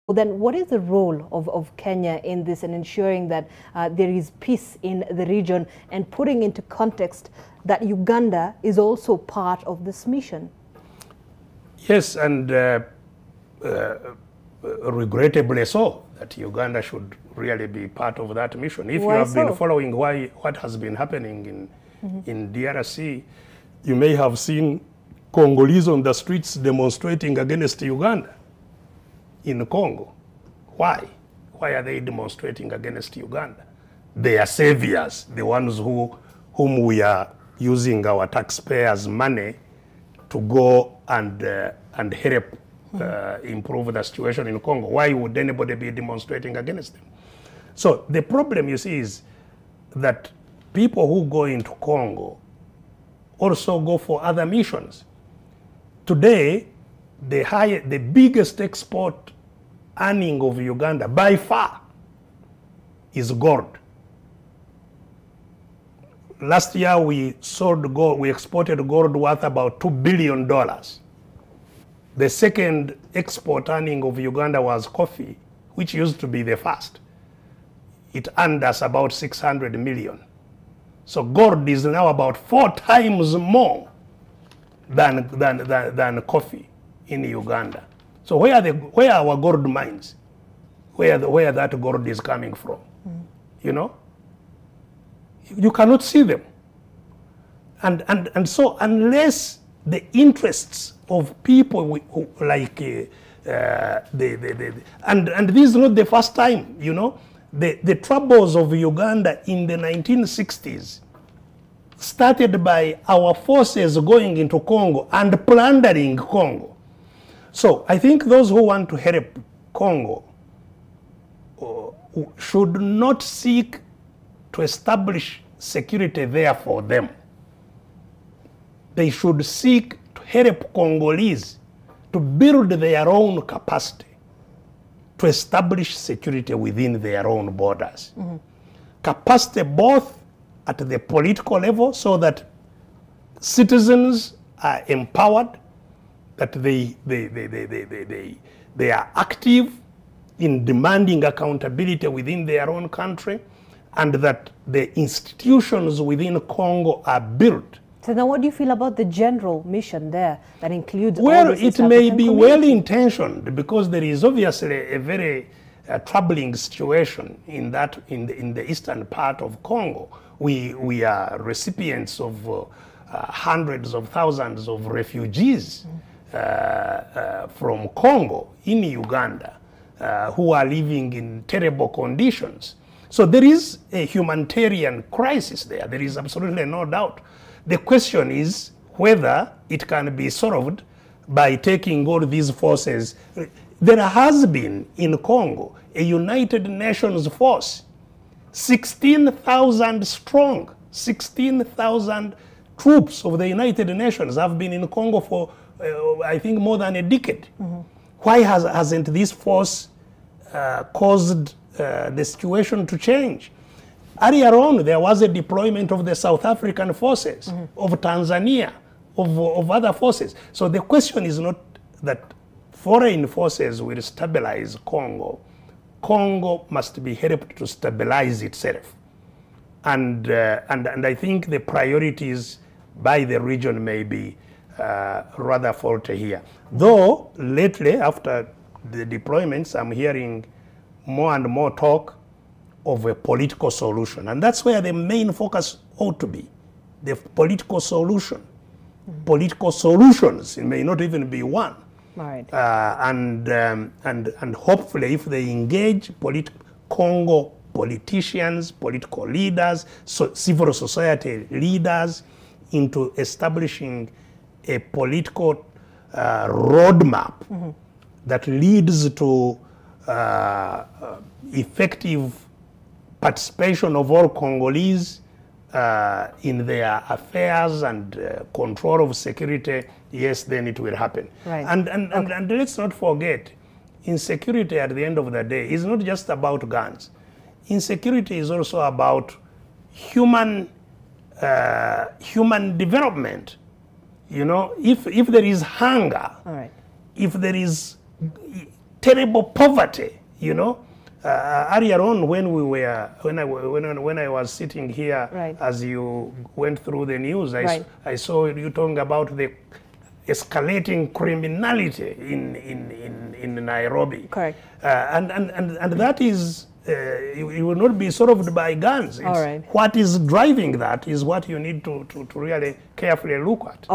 Then what is the role of Kenya in this and ensuring that there is peace in the region and putting into context that Uganda is also part of this mission? Yes, and regrettably so, that Uganda should really be part of that mission. If you have been following what has been happening in DRC, you may have seen Congolese on the streets demonstrating against Uganda in Congo. Why? Why are they demonstrating against Uganda? They are saviors, the ones whom we are using our taxpayers' money to go and help improve the situation in Congo. Why would anybody be demonstrating against them? So the problem, you see, is that people who go into Congo also go for other missions. Today, the biggest export earning of Uganda by far is gold. Last year we sold gold, we exported gold worth about $2 billion. The second export earning of Uganda was coffee, which used to be the first. It earned us about 600 million. So gold is now about 4 times more than coffee in Uganda. So where are our gold mines? Where that gold is coming from? You know? You cannot see them. And so unless the interests of people who like and this is not the first time, you know, the troubles of Uganda in the 1960s started by our forces going into Congo and plundering Congo. So I think those who want to help Congo should not seek to establish security there for them. They should seek to help Congolese to build their own capacity to establish security within their own borders. Capacity both at the political level so that citizens are empowered, that they are active in demanding accountability within their own country, and that the institutions within Congo are built. So now what do you feel about the general mission there that includes well, all this it may be well-intentioned because there is obviously a very troubling situation in the eastern part of Congo. We are recipients of hundreds of thousands of refugees from Congo in Uganda who are living in terrible conditions. So there is a humanitarian crisis there. There is absolutely no doubt. The question is whether it can be solved by taking all these forces. There has been in Congo a United Nations force, 16,000 strong, 16,000 troops of the United Nations have been in Congo for, I think, more than a decade. Why hasn't this force caused the situation to change? Earlier on, there was a deployment of the South African forces, of Tanzania, of other forces. So the question is not that foreign forces will stabilize Congo. Congo must be helped to stabilize itself. And I think the priorities by the region may be rather faulty here. Though lately, after the deployments, I'm hearing more and more talk of a political solution. And that's where the main focus ought to be, the political solution. Political solutions, it may not even be one. Right. And hopefully if they engage Congo politicians, political leaders, civil society leaders into establishing a political roadmap that leads to effective participation of all Congolese in their affairs and control of security, yes, then it will happen. Right. And let's not forget, insecurity at the end of the day is not just about guns. Insecurity is also about human development. You know, if there is hunger, all right, if there is terrible poverty, you know. Earlier on, when I was sitting here, right. as you went through the news, Right. I saw you talking about the escalating criminality in Nairobi. Correct. And that is, you will not be solved by guns. All right. What is driving that is what you need to really carefully look at.